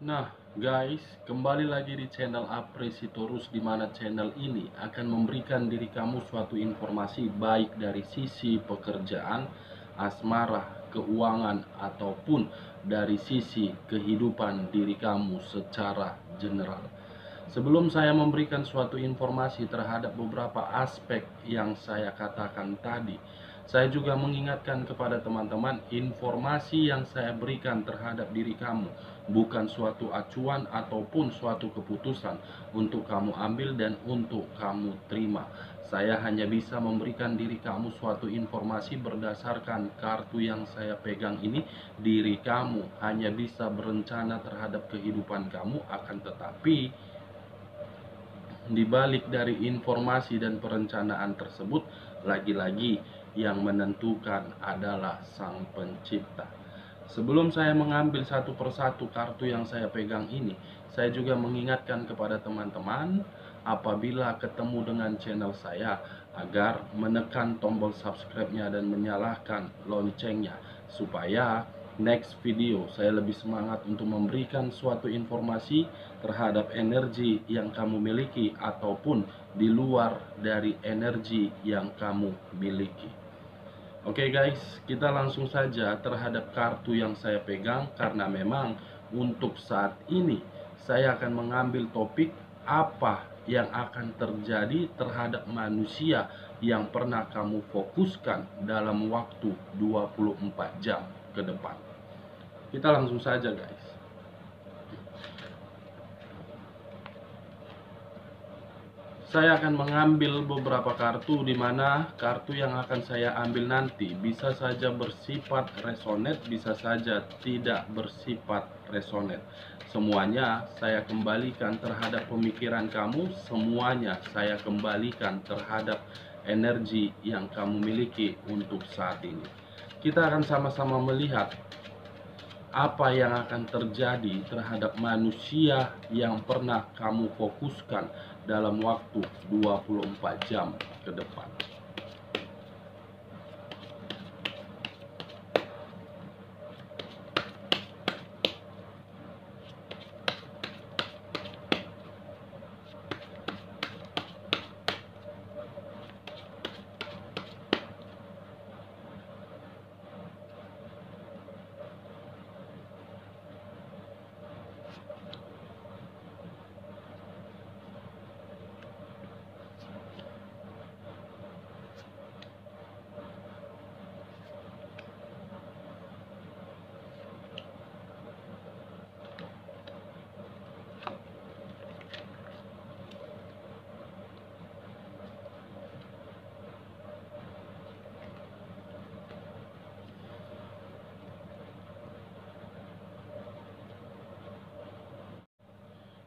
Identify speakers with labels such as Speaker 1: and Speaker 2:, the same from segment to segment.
Speaker 1: Nah, guys, kembali lagi di channel Apresitorus, di mana channel ini akan memberikan diri kamu suatu informasi baik dari sisi pekerjaan, asmara, keuangan, ataupun dari sisi kehidupan diri kamu secara general. Sebelum saya memberikan suatu informasi terhadap beberapa aspek yang saya katakan tadi, saya juga mengingatkan kepada teman-teman, informasi yang saya berikan terhadap diri kamu bukan suatu acuan ataupun suatu keputusan untuk kamu ambil dan untuk kamu terima. Saya hanya bisa memberikan diri kamu suatu informasi berdasarkan kartu yang saya pegang ini. Diri kamu hanya bisa berencana terhadap kehidupan kamu, akan tetapi di balik dari informasi dan perencanaan tersebut, lagi-lagi yang menentukan adalah Sang Pencipta. Sebelum saya mengambil satu persatu kartu yang saya pegang ini, saya juga mengingatkan kepada teman-teman apabila ketemu dengan channel saya agar menekan tombol subscribe-nya dan menyalakan loncengnya supaya next video saya lebih semangat untuk memberikan suatu informasi terhadap energi yang kamu miliki ataupun di luar dari energi yang kamu miliki. Oke guys, kita langsung saja terhadap kartu yang saya pegang, karena memang untuk saat ini saya akan mengambil topik apa yang akan terjadi terhadap manusia yang pernah kamu fokuskan dalam waktu 24 jam ke depan. Kita langsung saja guys. Saya akan mengambil beberapa kartu, di mana kartu yang akan saya ambil nanti bisa saja bersifat resonate, bisa saja tidak bersifat resonate. Semuanya saya kembalikan terhadap pemikiran kamu, semuanya saya kembalikan terhadap energi yang kamu miliki untuk saat ini. Kita akan sama-sama melihat apa yang akan terjadi terhadap manusia yang pernah kamu fokuskan dalam waktu 24 jam ke depan.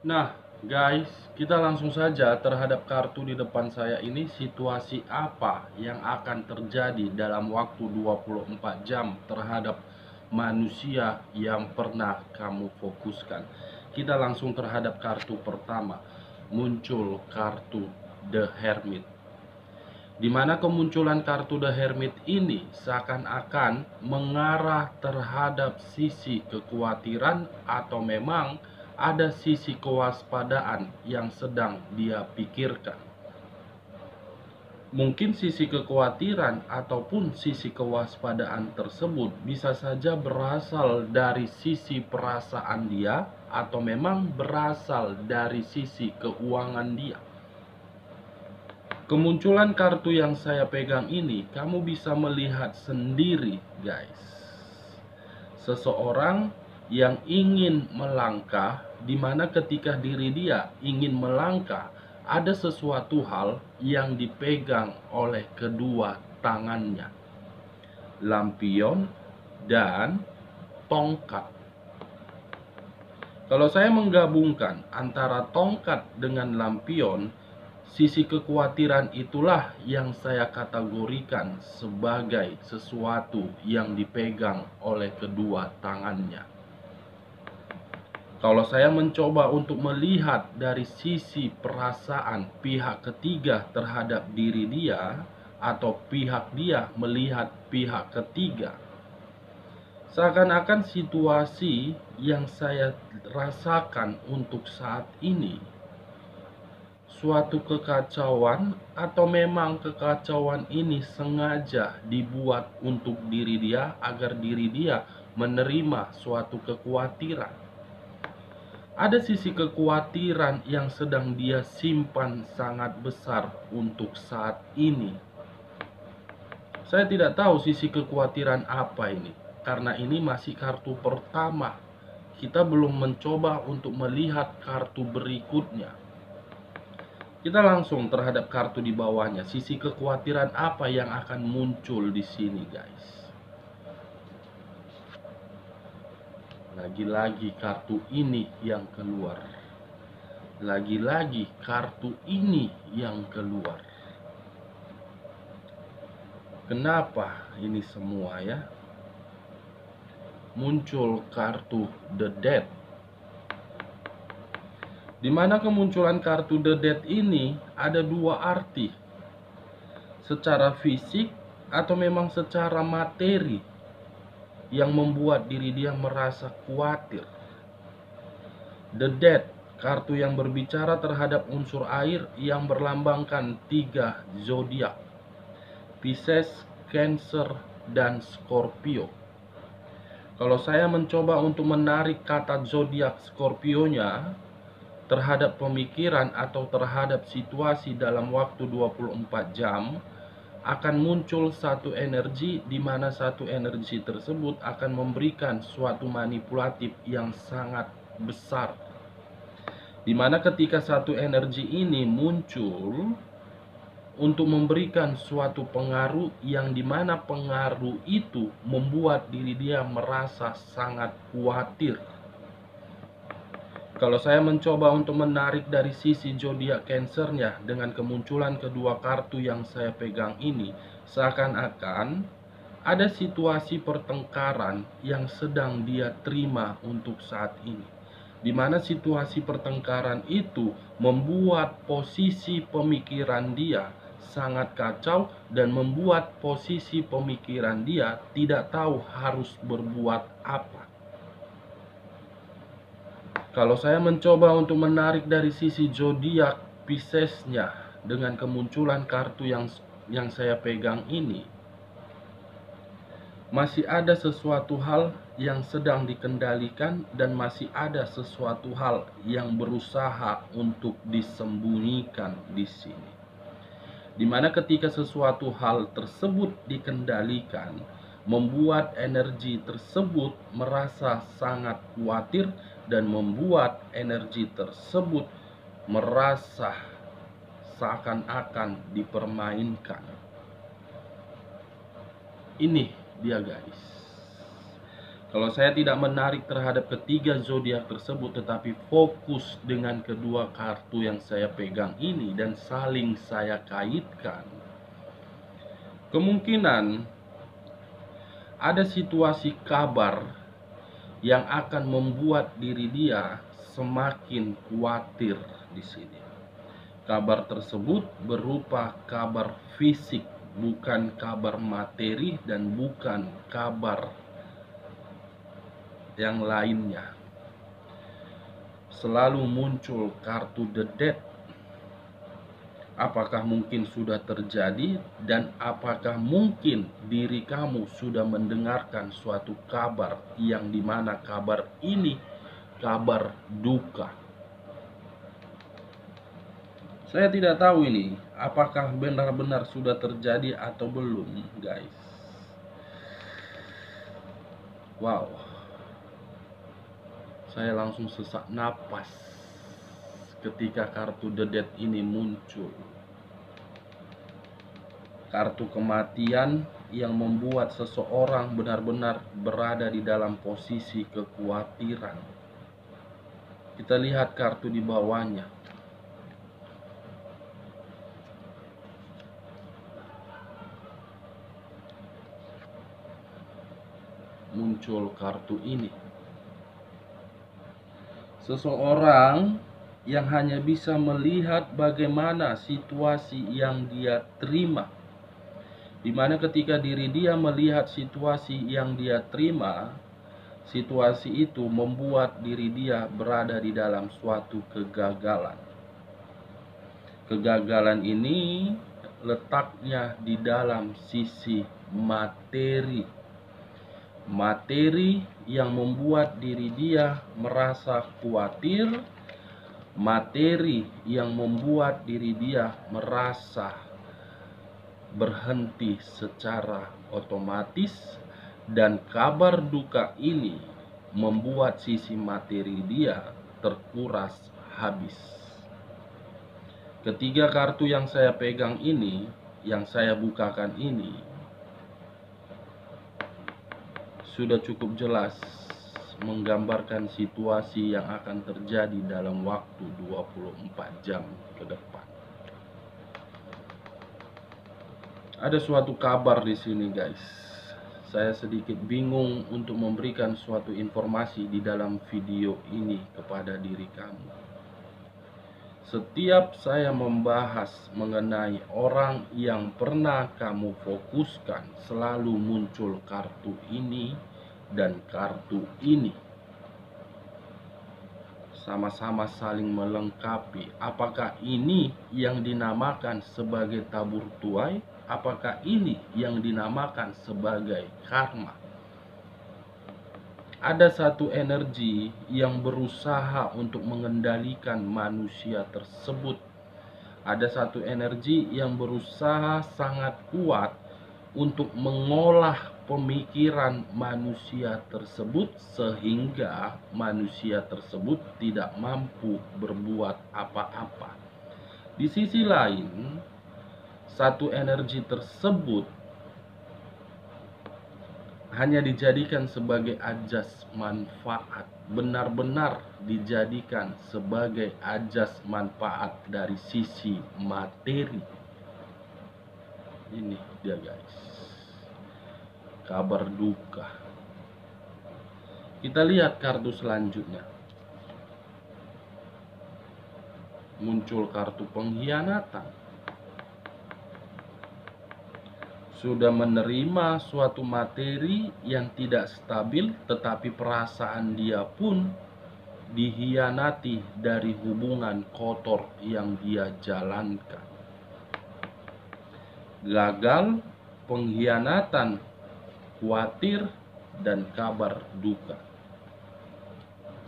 Speaker 1: Nah, guys, kita langsung saja terhadap kartu di depan saya ini. Situasi apa yang akan terjadi dalam waktu 24 jam terhadap manusia yang pernah kamu fokuskan? Kita langsung terhadap kartu pertama. Muncul kartu The Hermit, di mana kemunculan kartu The Hermit ini seakan-akan mengarah terhadap sisi kekhawatiran, atau memang ada sisi kewaspadaan yang sedang dia pikirkan. Mungkin sisi kekhawatiran ataupun sisi kewaspadaan tersebut bisa saja berasal dari sisi perasaan dia, atau memang berasal dari sisi keuangan dia. Kemunculan kartu yang saya pegang ini, kamu bisa melihat sendiri guys. Seseorang yang ingin melangkah, di mana ketika diri dia ingin melangkah, ada sesuatu hal yang dipegang oleh kedua tangannya. Lampion dan tongkat. Kalau saya menggabungkan antara tongkat dengan lampion, sisi kekhawatiran itulah yang saya kategorikan sebagai sesuatu yang dipegang oleh kedua tangannya. Kalau saya mencoba untuk melihat dari sisi perasaan pihak ketiga terhadap diri dia, atau pihak dia melihat pihak ketiga, Seakan-akan situasi yang saya rasakan untuk saat ini suatu kekacauan, atau memang kekacauan ini sengaja dibuat untuk diri dia agar diri dia menerima suatu kekhawatiran. Ada sisi kekhawatiran yang sedang dia simpan sangat besar untuk saat ini. Saya tidak tahu sisi kekhawatiran apa ini, karena ini masih kartu pertama. Kita belum mencoba untuk melihat kartu berikutnya. Kita langsung terhadap kartu di bawahnya. Sisi kekhawatiran apa yang akan muncul di sini, guys? Lagi-lagi kartu ini yang keluar. Lagi-lagi kartu ini yang keluar. Kenapa ini semua ya? Muncul kartu The Death. Di mana kemunculan kartu The Death ini ada dua arti. Secara fisik atau memang secara materi yang membuat diri dia merasa khawatir. The Death, kartu yang berbicara terhadap unsur air yang berlambangkan 3 zodiak: Pisces, Cancer, dan Scorpio. Kalau saya mencoba untuk menarik kata zodiak Scorpio-nya terhadap pemikiran atau terhadap situasi dalam waktu 24 jam, akan muncul satu energi di mana satu energi tersebut akan memberikan suatu manipulatif yang sangat besar. Di mana ketika satu energi ini muncul untuk memberikan suatu pengaruh yang dimana pengaruh itu membuat diri dia merasa sangat khawatir. Kalau saya mencoba untuk menarik dari sisi zodiak Cancernya dengan kemunculan kedua kartu yang saya pegang ini, seakan-akan ada situasi pertengkaran yang sedang dia terima untuk saat ini. Di mana situasi pertengkaran itu membuat posisi pemikiran dia sangat kacau dan membuat posisi pemikiran dia tidak tahu harus berbuat apa. Kalau saya mencoba untuk menarik dari sisi zodiak Piscesnya dengan kemunculan kartu yang saya pegang ini, masih ada sesuatu hal yang sedang dikendalikan dan masih ada sesuatu hal yang berusaha untuk disembunyikan di sini. Dimana ketika sesuatu hal tersebut dikendalikan, membuat energi tersebut merasa sangat khawatir dan membuat energi tersebut merasa seakan-akan dipermainkan. Ini dia, guys. Kalau saya tidak menarik terhadap ketiga zodiak tersebut, tetapi fokus dengan kedua kartu yang saya pegang ini dan saling saya kaitkan, kemungkinan ada situasi kabar yang akan membuat diri dia semakin khawatir di sini. Kabar tersebut berupa kabar fisik, bukan kabar materi dan bukan kabar yang lainnya. Selalu muncul kartu The Death. Apakah mungkin sudah terjadi dan apakah mungkin diri kamu sudah mendengarkan suatu kabar yang dimana kabar ini kabar duka? Saya tidak tahu ini apakah benar-benar sudah terjadi atau belum, guys. Wow, saya langsung sesak napas ketika kartu The Death ini muncul. Kartu kematian yang membuat seseorang benar-benar berada di dalam posisi kekhawatiran. Kita lihat kartu di bawahnya. Muncul kartu ini. Seseorang yang hanya bisa melihat bagaimana situasi yang dia terima. Dimana ketika diri dia melihat situasi yang dia terima, Situasi itu membuat diri dia berada di dalam suatu kegagalan. Kegagalan ini letaknya di dalam sisi materi. Materi yang membuat diri dia merasa khawatir, materi yang membuat diri dia merasa berhenti secara otomatis, dan kabar duka ini membuat sisi materi dia terkuras habis. Ketiga kartu yang saya pegang ini, yang saya bukakan ini, sudah cukup jelas menggambarkan situasi yang akan terjadi dalam waktu 24 jam ke depan. Ada suatu kabar di sini, guys. Saya sedikit bingung untuk memberikan suatu informasi di dalam video ini kepada diri kamu. Setiap saya membahas mengenai orang yang pernah kamu fokuskan, selalu muncul kartu ini dan kartu ini. Sama-sama saling melengkapi. Apakah ini yang dinamakan sebagai tabur tuai? Apakah ini yang dinamakan sebagai karma? Ada satu energi yang berusaha untuk mengendalikan manusia tersebut. Ada satu energi yang berusaha sangat kuat untuk mengolah pemikiran manusia tersebut, sehingga manusia tersebut tidak mampu berbuat apa-apa. Di sisi lain, satu energi tersebut hanya dijadikan sebagai ajas manfaat, benar-benar dijadikan sebagai ajas manfaat dari sisi materi. Ini dia, guys, kabar duka. Kita lihat kartu selanjutnya. Muncul kartu pengkhianatan. Sudah menerima suatu materi yang tidak stabil, tetapi perasaan dia pun dikhianati dari hubungan kotor yang dia jalankan. Gagal, pengkhianatan, khawatir, dan kabar duka.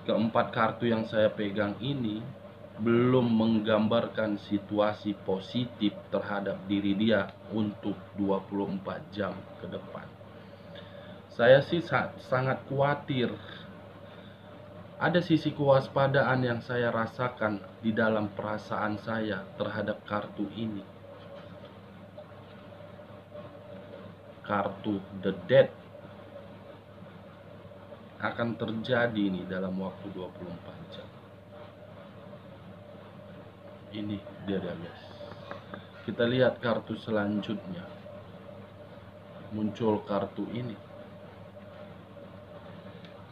Speaker 1: Keempat kartu yang saya pegang ini belum menggambarkan situasi positif terhadap diri dia untuk 24 jam ke depan. Saya sih sangat khawatir. Ada sisi kewaspadaan yang saya rasakan di dalam perasaan saya terhadap kartu ini. Kartu The Death akan terjadi nih dalam waktu 24 jam. Ini dia, guys. Kita lihat kartu selanjutnya. Muncul kartu ini.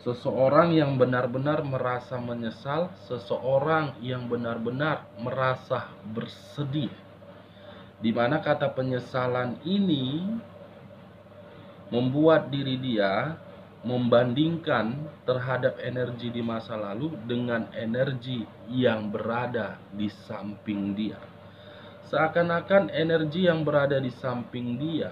Speaker 1: Seseorang yang benar-benar merasa menyesal, seseorang yang benar-benar merasa bersedih. Di mana kata penyesalan ini membuat diri dia membandingkan terhadap energi di masa lalu dengan energi yang berada di samping dia. Seakan-akan energi yang berada di samping dia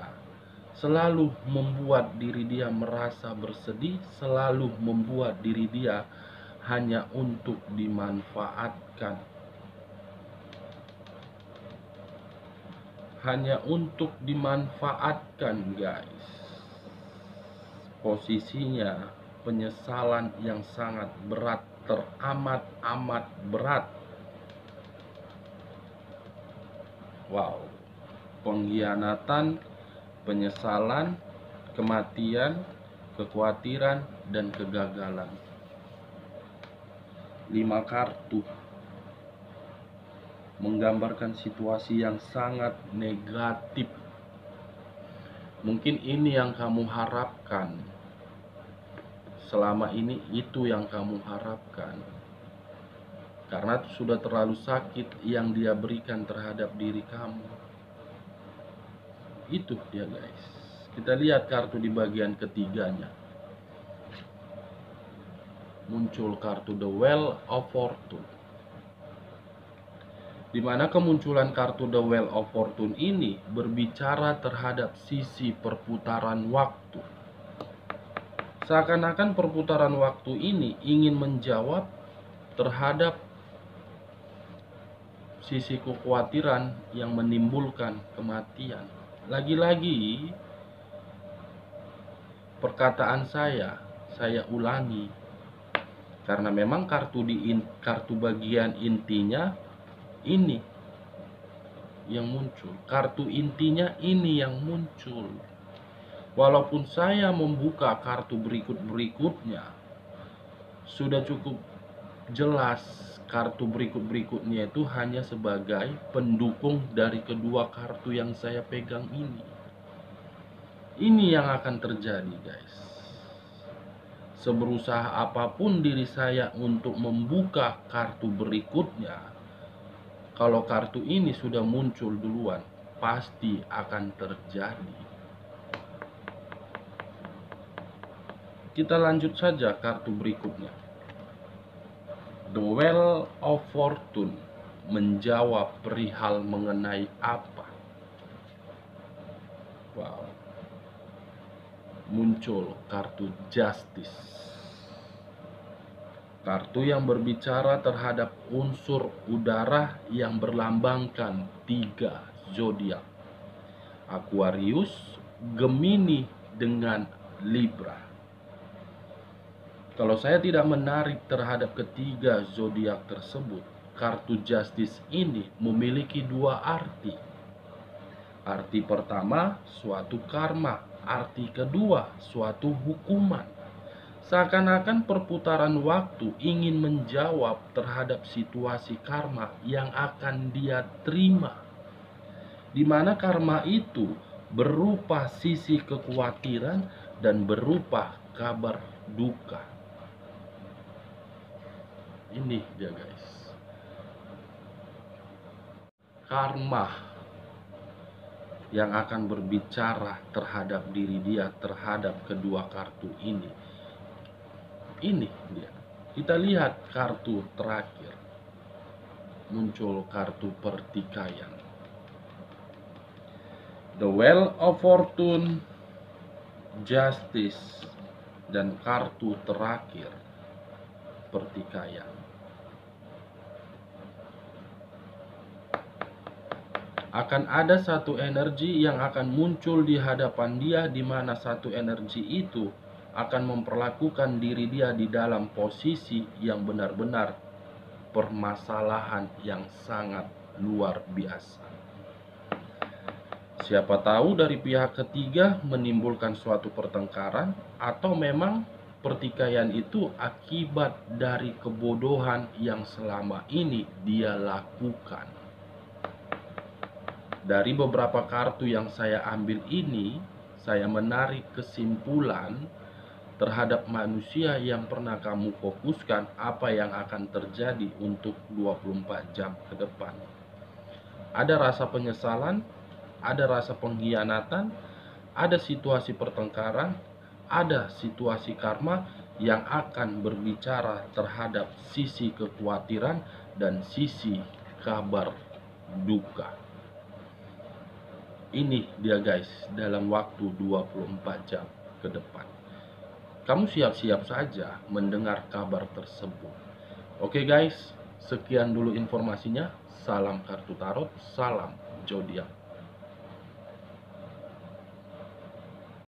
Speaker 1: selalu membuat diri dia merasa bersedih, selalu membuat diri dia hanya untuk dimanfaatkan. Hanya untuk dimanfaatkan, guys. Posisinya penyesalan yang sangat berat, teramat-amat berat. Wow, pengkhianatan, penyesalan, kematian, kekhawatiran, dan kegagalan. 5 kartu menggambarkan situasi yang sangat negatif. Mungkin ini yang kamu harapkan. Selama ini itu yang kamu harapkan. Karena sudah terlalu sakit yang dia berikan terhadap diri kamu. Itu dia, guys. Kita lihat kartu di bagian ketiganya. muncul kartu The Wheel of Fortune. Di mana kemunculan kartu The Wheel of Fortune ini berbicara terhadap sisi perputaran waktu. Seakan-akan perputaran waktu ini ingin menjawab terhadap sisi kekhawatiran yang menimbulkan kematian. Lagi-lagi perkataan saya ulangi, karena memang kartu bagian intinya ini yang muncul. Kartu intinya ini yang muncul. Walaupun saya membuka kartu berikutnya, sudah cukup jelas kartu berikutnya itu hanya sebagai pendukung dari kedua kartu yang saya pegang ini. Ini yang akan terjadi, guys. Seberusaha apapun diri saya untuk membuka kartu berikutnya, kalau kartu ini sudah muncul duluan, pasti akan terjadi. Kita lanjut saja kartu berikutnya. The Wheel of Fortune menjawab perihal mengenai apa? Wow. Muncul kartu Justice. Kartu yang berbicara terhadap unsur udara yang berlambangkan 3 zodiak: Aquarius, Gemini, dengan Libra. Kalau saya tidak menarik terhadap ketiga zodiak tersebut, kartu Justice ini memiliki 2 arti. Arti pertama, suatu karma. Arti kedua, suatu hukuman. Seakan-akan perputaran waktu ingin menjawab terhadap situasi karma yang akan dia terima, di mana karma itu berupa sisi kekhawatiran dan berupa kabar duka. Ini dia, guys. Karma yang akan berbicara terhadap diri dia, terhadap kedua kartu ini. Ini dia. Kita lihat kartu terakhir. Muncul kartu pertikaian. The Wheel of Fortune, Justice, dan kartu terakhir, pertikaian. Akan ada satu energi yang akan muncul di hadapan dia, di mana satu energi itu akan memperlakukan diri dia di dalam posisi yang benar-benar permasalahan yang sangat luar biasa. Siapa tahu dari pihak ketiga menimbulkan suatu pertengkaran, atau memang pertikaian itu akibat dari kebodohan yang selama ini dia lakukan. Dari beberapa kartu yang saya ambil ini, saya menarik kesimpulan terhadap manusia yang pernah kamu fokuskan, apa yang akan terjadi untuk 24 jam ke depan. Ada rasa penyesalan, ada rasa pengkhianatan, ada situasi pertengkaran, ada situasi karma yang akan berbicara terhadap sisi kekhawatiran dan sisi kabar duka. Ini dia, guys, dalam waktu 24 jam ke depan. Kamu siap-siap saja mendengar kabar tersebut. Oke, guys, sekian dulu informasinya. Salam kartu tarot, salam zodiak.